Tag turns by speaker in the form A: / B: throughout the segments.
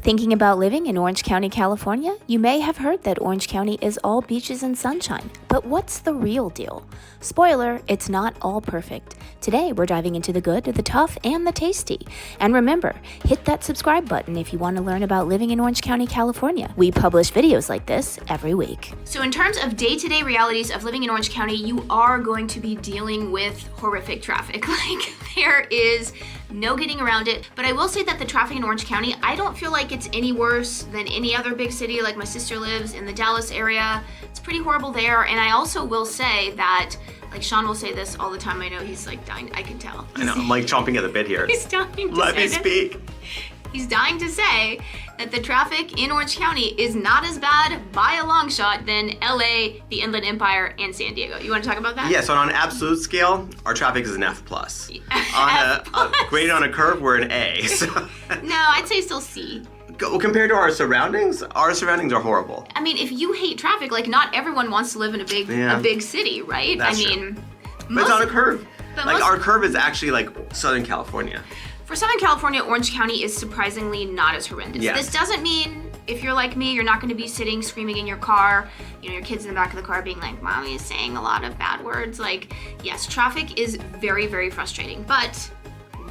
A: Thinking about living in Orange County, California? You may have heard that Orange County is all beaches and sunshine, but what's the real deal? Spoiler, it's not all perfect. Today, we're diving into the good, the tough, and the tasty. And remember, hit that subscribe button if you want to learn about living in Orange County, California. We publish videos like this every week. So in terms of day-to-day realities of living in Orange County, you are going to be dealing with horrific traffic. There is no getting around it. But I will say that the traffic in Orange County, I don't feel like it's any worse than any other big city. Like my sister lives in the Dallas area. It's pretty horrible there. And I also will say that, like Sean will say this all the time. I know he's like dying. I can tell.
B: I know. I'm like chomping at the bit here.
A: He's dying to
B: Let me speak.
A: He's dying to say that the traffic in Orange County is not as bad by a long shot than LA, the Inland Empire, and San Diego. You want to talk about that?
B: Yeah, so on an absolute scale, our traffic is an F+. Graded on a curve, we're an A. So.
A: No, I'd say still C.
B: Compared to our surroundings are horrible.
A: I mean, if you hate traffic, like not everyone wants to live in a big city, right?
B: That's true. But it's on a curve. Our curve is actually like Southern California.
A: For Southern California, Orange County is surprisingly not as horrendous.
B: Yes.
A: This doesn't mean if you're like me, you're not going to be sitting screaming in your car, your kids in the back of the car being like, Mommy is saying a lot of bad words. Like, yes, traffic is very, very frustrating, but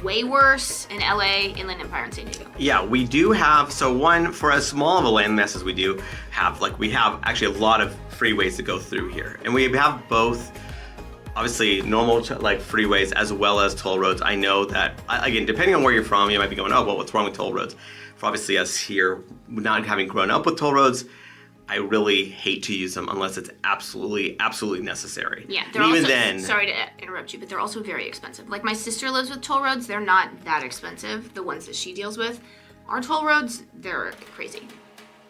A: way worse in LA, Inland Empire, and San Diego.
B: Yeah, we do have, for as small of a landmass as we do have, we have actually a lot of freeways to go through here. And we have both, obviously, normal freeways as well as toll roads. I know that, again, depending on where you're from, you might be going, oh, well, what's wrong with toll roads? For obviously us here, not having grown up with toll roads, I really hate to use them unless it's absolutely, absolutely necessary.
A: Yeah, sorry to interrupt you, but they're also very expensive. Like my sister lives with toll roads, they're not that expensive, the ones that she deals with. Our toll roads, they're crazy.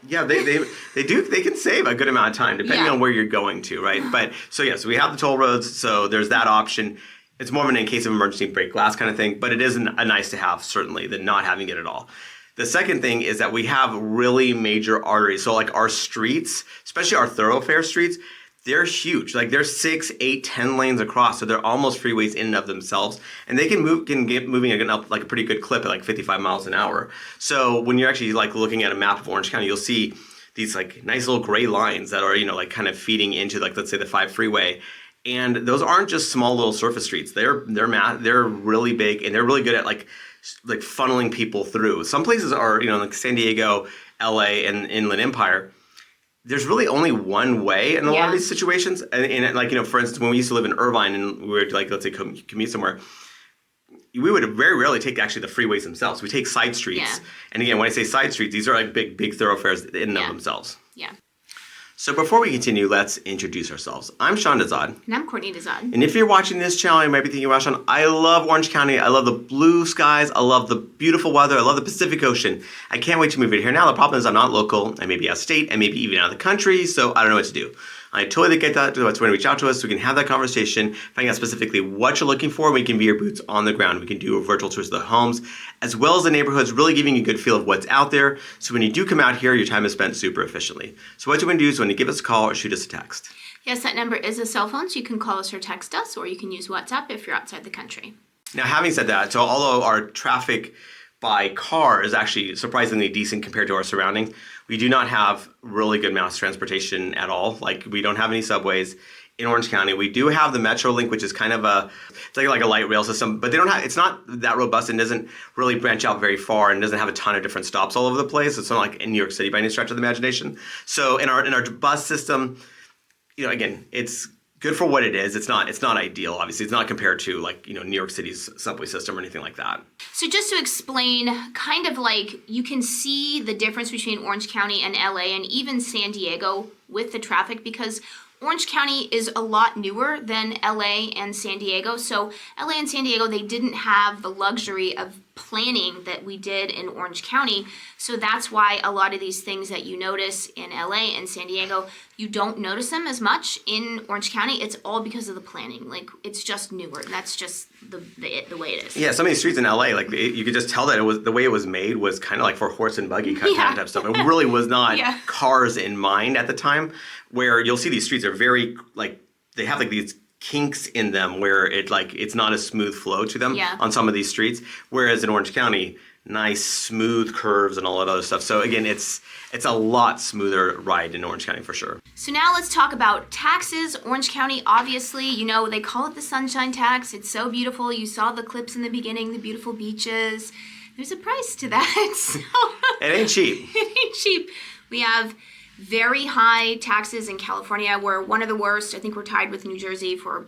B: Yeah, they can save a good amount of time depending on where you're going to, right? But so we have the toll roads, so there's that option. It's more of an in case of emergency break glass kind of thing, but it is a nice to have certainly than not having it at all. The second thing is that we have really major arteries. So our streets, especially our thoroughfare streets, they're huge. They're 6, 8, 10 lanes across. So they're almost freeways in and of themselves. And they can get moving up a pretty good clip at 55 miles an hour. So when you're actually looking at a map of Orange County, you'll see these nice little gray lines that are, kind of feeding into let's say the 5 freeway. And those aren't just small little surface streets. They're really big and they're really good at funneling people through. Some places are, like San Diego, LA, and Inland Empire. There's really only one way in a lot of these situations. And for instance, when we used to live in Irvine and we would let's say commute somewhere, we would very rarely take actually the freeways themselves. We take side streets. Yeah. And again, when I say side streets, these are big thoroughfares in and of themselves.
A: Yeah.
B: So before we continue, let's introduce ourselves. I'm Sean Dezad.
A: And I'm Courtney Dezad.
B: And if you're watching this channel, you might be thinking, wow, Sean, I love Orange County. I love the blue skies. I love the beautiful weather. I love the Pacific Ocean. I can't wait to move it here. Now, the problem is I'm not local. I may be out of state. I may be even out of the country. So I don't know what to do. I totally get that. That's when you reach out to us so we can have that conversation, find out specifically what you're looking for. We can be your boots on the ground. We can do virtual tours of the homes, as well as the neighborhoods, really giving you a good feel of what's out there. So when you do come out here, your time is spent super efficiently. So what you want to do is when you give us a call or shoot us a text.
A: Yes, that number is a cell phone, so you can call us or text us, or you can use WhatsApp if you're outside the country.
B: Now, having said that, so although our traffic by car is actually surprisingly decent compared to our surroundings, we do not have really good mass transportation at all. We don't have any subways in Orange County. We do have the Metrolink, which is kind of it's like a light rail system, but it's not that robust and doesn't really branch out very far and doesn't have a ton of different stops all over the place. It's not like in New York City by any stretch of the imagination. So in our bus system, again, it's good for what it is. It's not ideal, obviously. It's not compared to New York City's subway system or anything like that.
A: So just to explain, kind of you can see the difference between Orange County and LA and even San Diego with the traffic because Orange County is a lot newer than LA and San Diego. So LA and San Diego, they didn't have the luxury of planning that we did in Orange County. So that's why a lot of these things that you notice in LA and San Diego, you don't notice them as much in Orange County. It's all because of the planning. It's just newer. And that's just the way it is.
B: Yeah, some of these streets in LA, you could just tell that the way it was made was kind of for horse and buggy kind of stuff. It really was not cars in mind at the time, where you'll see these streets are very, they have these kinks in them where it's not a smooth flow to them on some of these streets. Whereas in Orange County, nice smooth curves and all that other stuff. So again, it's a lot smoother ride in Orange County for sure.
A: So now let's talk about taxes. Orange County, obviously, you know, they call it the sunshine tax. It's so beautiful. You saw the clips in the beginning, the beautiful beaches. There's a price to that. So
B: it ain't cheap.
A: It ain't cheap. We have very high taxes in California. We're one of the worst. I think we're tied with New Jersey for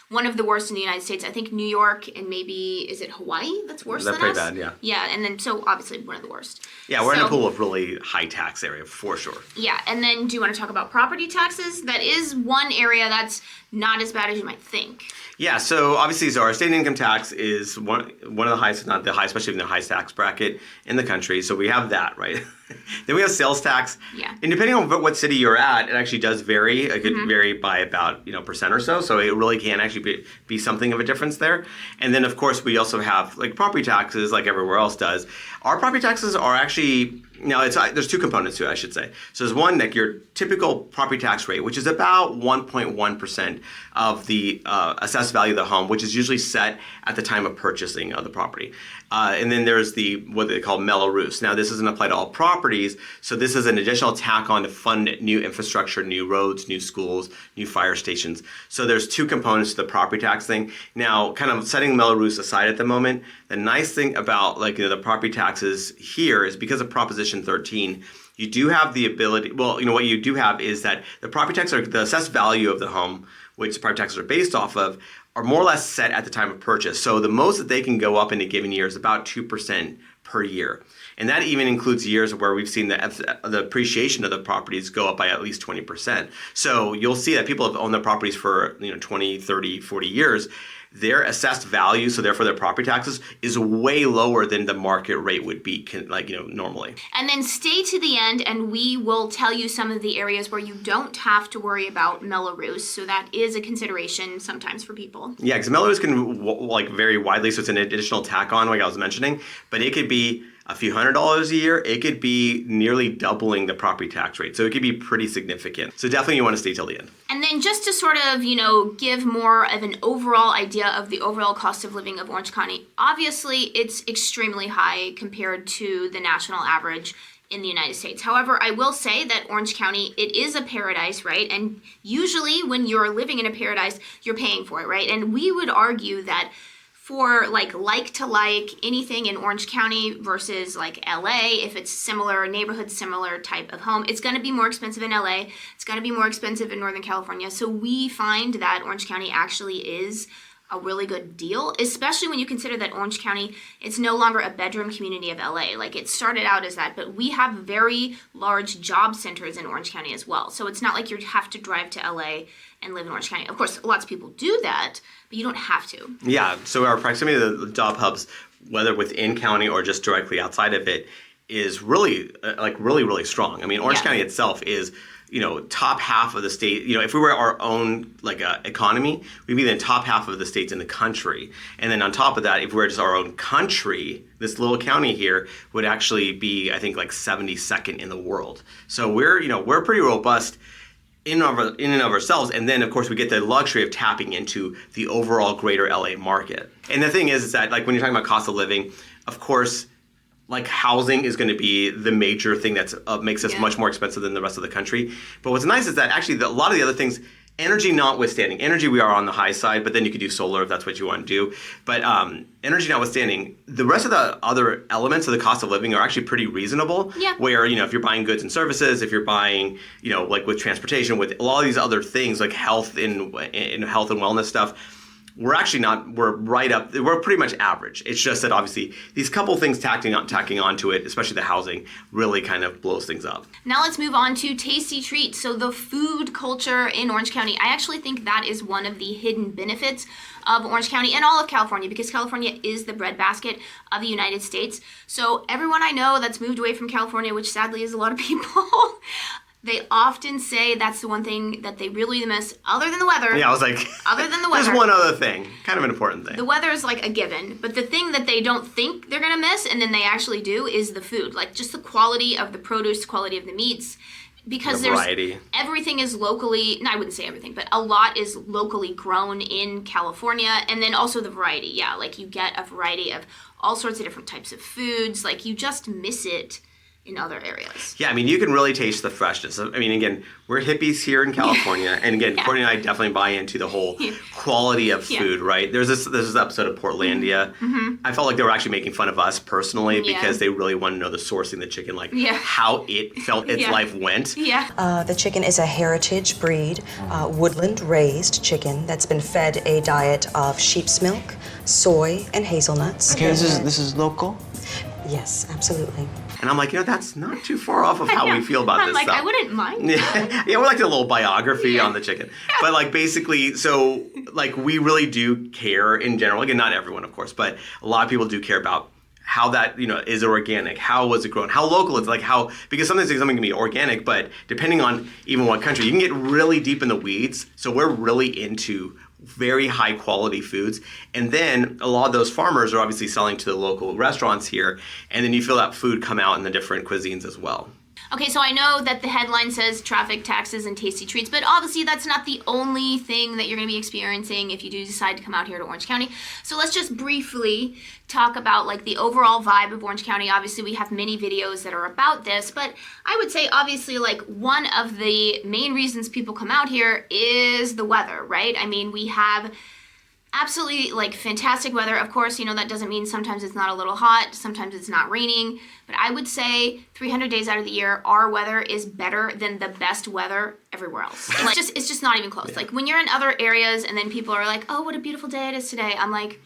A: one of the worst in the United States. I think New York and maybe, is it Hawaii that's worse than us?
B: That's pretty bad, yeah.
A: Yeah, and then so obviously one of the worst.
B: Yeah, we're in a pool of really high tax area for sure.
A: Yeah, and then do you want to talk about property taxes? That is one area that's not as bad as you might think.
B: Yeah, so obviously, our state income tax is one of the highest, if not the highest, especially in the highest tax bracket in the country. So we have that, right? Then we have sales tax.
A: Yeah.
B: And depending on what city you're at, it actually does vary. It could vary by about % or so. So it really can actually be something of a difference there. And then of course we also have like property taxes, like everywhere else does. Our property taxes are actually. Now, there's two components to it, I should say. So there's one, like your typical property tax rate, which is about 1.1% of the assessed value of the home, which is usually set at the time of purchasing of the property. And then there's what they call Mello-Roos. Now, this doesn't apply to all properties, so this is an additional tack on to fund new infrastructure, new roads, new schools, new fire stations. So there's two components to the property tax thing. Now, kind of setting Mello-Roos aside at the moment, the nice thing about the property taxes here is because of Proposition 13, you do have the ability, what you do have is that the property tax, or the assessed value of the home, which the property taxes are based off of, are more or less set at the time of purchase. So the most that they can go up in a given year is about 2% per year. And that even includes years where we've seen the appreciation of the properties go up by at least 20%. So you'll see that people have owned their properties for 20, 30, 40 years. Their assessed value, so therefore their property taxes, is way lower than the market rate would be, normally.
A: And then stay to the end, and we will tell you some of the areas where you don't have to worry about Mello-Roos. So that is a consideration sometimes for people.
B: Yeah, because Mello-Roos can vary widely, so it's an additional tack on, like I was mentioning, but it could be a few $100s a year. It could be nearly doubling the property tax rate. So it could be pretty significant. So definitely you want to stay till the end.
A: And then just to sort of, give more of an overall idea of the overall cost of living of Orange County, obviously it's extremely high compared to the national average in the United States. However, I will say that Orange County, it is a paradise, right? And usually when you're living in a paradise, you're paying for it, right? And we would argue that for like to like anything in Orange County versus like LA, if it's similar neighborhood, similar type of home, it's going to be more expensive in LA. It's going to be more expensive in Northern California. So we find that Orange County actually is a really good deal, especially when you consider that Orange County, it's no longer a bedroom community of LA. Like it started out as that, but we have very large job centers in Orange County as well. So it's not like you have to drive to LA and live in Orange County. Of course, lots of people do that, but you don't have to.
B: Yeah, so our proximity to the job hubs, whether within county or just directly outside of it, is really, really strong. I mean, Orange County itself is, top half of the state. If we were our own economy, we'd be in the top half of the states in the country. And then on top of that, if we were just our own country, this little county here would actually be, I think, 72nd in the world. So we're pretty robust in and of ourselves, and then of course we get the luxury of tapping into the overall greater LA market. And the thing is that when you're talking about cost of living, of course, housing is going to be the major thing that makes us much more expensive than the rest of the country. But what's nice is that actually a lot of the other things, energy notwithstanding, energy we are on the high side, but then you could do solar if that's what you want to do. But energy notwithstanding, the rest of the other elements of the cost of living are actually pretty reasonable.
A: Yeah.
B: Where, if you're buying goods and services, if you're buying, with transportation, with a lot of these other things like health and health and wellness stuff, we're actually not, we're right up, we're pretty much average. It's just that obviously these couple things tacking on to it, especially the housing, really kind of blows things up.
A: Now let's move on to tasty treats. So the food culture in Orange County, I actually think that is one of the hidden benefits of Orange County and all of California, because California is the breadbasket of the United States. So everyone I know that's moved away from California, which sadly is a lot of people, they often say that's the one thing that they really miss, other than the weather.
B: Yeah, I was like,
A: other than the weather.
B: There's one other thing, kind of an important thing.
A: The weather is a given, but the thing that they don't think they're going to miss, and then they actually do, is the food. Just the quality of the produce, quality of the meats. because
B: the variety.
A: Everything is locally, no, I wouldn't say everything, but a lot is locally grown in California. And then also the variety. Yeah, like you get a variety of all sorts of different types of foods. Like you just miss it in other areas.
B: Yeah, I mean, you can really taste the freshness. I mean, again, we're hippies here in California, and again, Courtney and I definitely buy into the whole quality of food, right? There's this episode of Portlandia. I felt like they were actually making fun of us personally because they really want to know the sourcing of the chicken, like how it felt its life went.
C: The chicken is a heritage breed, woodland raised chicken that's been fed a diet of sheep's milk, soy, and hazelnuts.
D: Okay, this is local?
C: Yes, absolutely.
B: And I'm like, that's not too far off of how we feel about this stuff.
A: I wouldn't mind.
B: Yeah, we're like a little biography on the chicken. But like basically, so like we really do care in general. Again, not everyone, of course, but a lot of people do care about how that, is organic, how was it grown, how local it's like, how, because sometimes something can be organic, but depending on even what country, you can get really deep in the weeds. So we're really into very high quality foods. And then a lot of those farmers are obviously selling to the local restaurants here. And then you feel that food come out in the different cuisines as well.
A: Okay, so I know that the headline says traffic, taxes, and tasty treats, but obviously that's not the only thing that you're going to be experiencing if you do decide to come out here to Orange County. So let's just briefly talk about like the overall vibe of Orange County. Obviously, we have many videos that are about this, but I would say obviously like one of the main reasons people come out here is the weather, right? I mean, we have absolutely like fantastic weather. Of course, that doesn't mean sometimes it's not a little hot, sometimes it's not raining, but I would say 300 days out of the year, our weather is better than the best weather everywhere else. It's just not even close. Like when you're in other areas and then people are like, oh, what a beautiful day it is today. I'm like,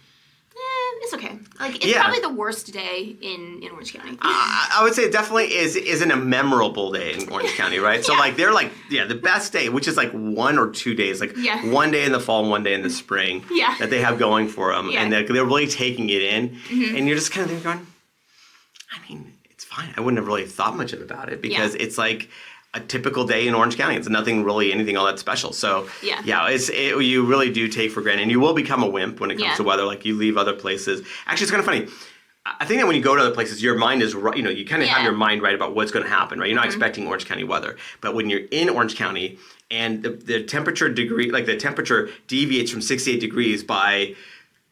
A: it's okay. Like it's probably the worst day in Orange County.
B: I would say it definitely isn't a memorable day in Orange County, right? So like they're like the best day, which is like 1 or 2 days, like one day in the fall, one day in the spring that they have going for them, and they're really taking it in, and you're just kind of there going, I mean, it's fine. I wouldn't have really thought much about it because it's like a typical day in Orange County. It's anything all that special. So you really do take for granted, and you will become a wimp when it comes to weather. Like you leave other places. Actually, it's kind of funny. I think that when you go to other places, your mind is right. You kind of have your mind right about what's going to happen, right? You're not expecting Orange County weather, but when you're in Orange County and the temperature deviates from 68 degrees by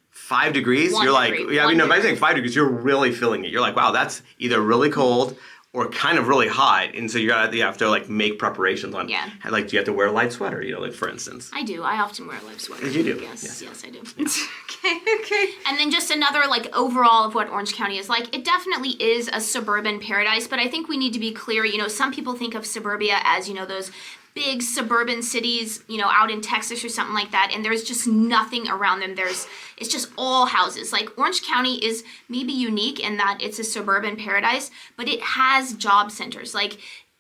B: 5 degrees, you're like, if I say 5 degrees, you're really feeling it. You're like, wow, that's either really cold or kind of really hot, and so you have to like make preparations on. Like, do you have to wear a light sweater? Like for instance.
A: I do. I often wear a light sweater.
B: You do.
A: Yes, I do. Okay. And then just another like overall of what Orange County is like. It definitely is a suburban paradise, but I think we need to be clear. Some people think of suburbia as those big suburban cities, out in Texas or something like that, and there's just nothing around them. It's just all houses. Like Orange County is maybe unique in that it's a suburban paradise, but it has job centers. Like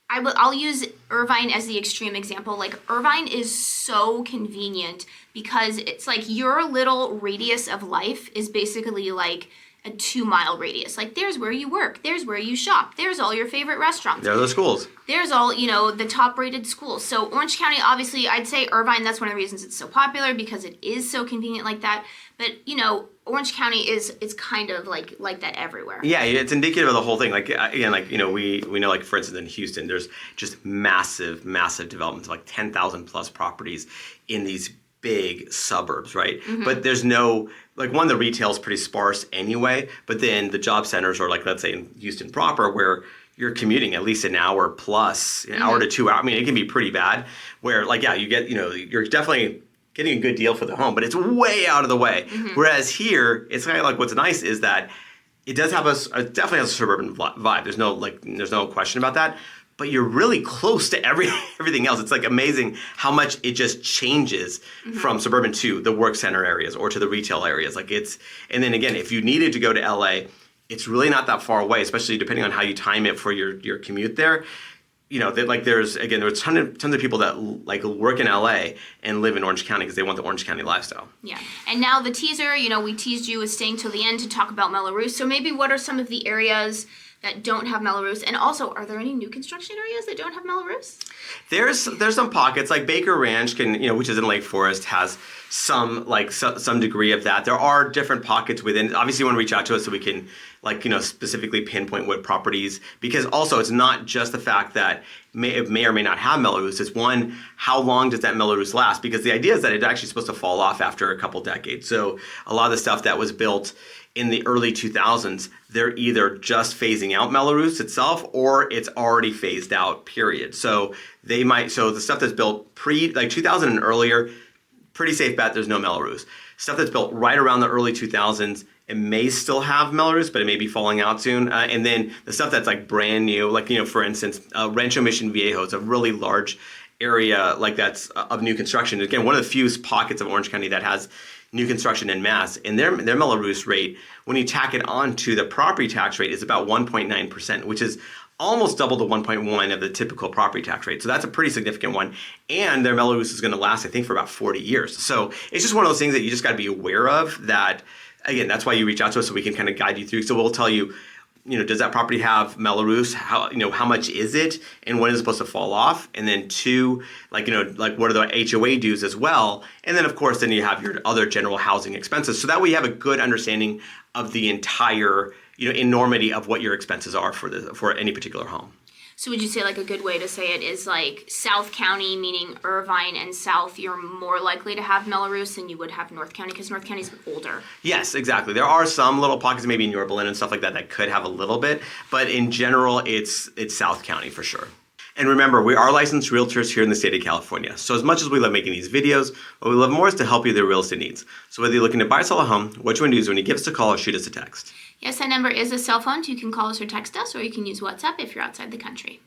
A: I'll use Irvine as the extreme example. Like Irvine is so convenient because it's like your little radius of life is basically like a 2-mile radius. Like there's where you work, there's where you shop, there's all your favorite restaurants.
B: There are the schools.
A: There's all, the top rated schools. So Orange County, obviously, I'd say Irvine, that's one of the reasons it's so popular because it is so convenient like that. But, Orange County is kind of like that everywhere.
B: Yeah, it's indicative of the whole thing. Like, again, we know, like, for instance, in Houston, there's just massive developments, like 10,000 plus properties in these big suburbs, right? But there's no, like, one, the retail is pretty sparse anyway, but then the job centers are like, let's say in Houston proper, where you're commuting at least an hour plus, an hour to 2 hours. I mean, it can be pretty bad where like, you get, you're definitely getting a good deal for the home, but it's way out of the way. Whereas here, it's kind of like what's nice is that it does have it definitely has a suburban vibe. There's no question about that. But you're really close to everything else. It's like amazing how much it just changes from suburban to the work center areas or to the retail areas. Like and then again, if you needed to go to LA, it's really not that far away, especially depending on how you time it for your commute there. There's tons of people that like work in LA and live in Orange County because they want the Orange County lifestyle. Yeah.
A: And now the teaser, we teased you with staying till the end to talk about Mello-Roos. So maybe what are some of the areas that don't have Mello-Roos? And also, are there any new construction areas that don't have Mello-Roos?
B: There's some pockets like Baker Ranch which is in Lake Forest, has some degree of that. There are different pockets within. Obviously, you want to reach out to us so we can specifically pinpoint what properties, because also it's not just the fact that it may or may not have Mello-Roos. It's one, how long does that Mello-Roos last? Because the idea is that it's actually supposed to fall off after a couple decades. So a lot of the stuff that was built in the early 2000s, they're either just phasing out Mello-Roos itself or it's already phased out, period. So the stuff that's built like 2000 and earlier, pretty safe bet there's no Mello-Roos. Stuff that's built right around the early 2000s, it may still have Mello-Roos, but it may be falling out soon. And then the stuff that's like brand new, for instance, Rancho Mission Viejo is a really large area that's of new construction. Again, one of the few pockets of Orange County that has new construction en masse, and their Mello-Roos rate, when you tack it on to the property tax rate, is about 1.9%, which is almost double the 1.1 of the typical property tax rate. So that's a pretty significant one. And their Mello-Roos is going to last, I think, for about 40 years. So it's just one of those things that you just got to be aware of that, again, that's why you reach out to us so we can kind of guide you through. So we'll tell you, does that property have Mello-Roos? How much is it, and when is it supposed to fall off? And then two, what are the HOA dues as well? And then of course, then you have your other general housing expenses. So that way you have a good understanding of the entire, enormity of what your expenses are for any particular home.
A: So would you say a good way to say it is South County, meaning Irvine and South, you're more likely to have Mello-Roos than you would have North County because North County's older? Yes,
B: exactly. There are some little pockets, maybe in Yorba Linda and stuff like that could have a little bit, but in general, it's South County for sure. And remember, we are licensed realtors here in the state of California. So as much as we love making these videos, what we love more is to help you with your real estate needs. So whether you're looking to buy or sell a home, what you want to do is when you give us a call or shoot us a text.
A: Yes, that number is a cell phone, so you can call us or text us, or you can use WhatsApp if you're outside the country.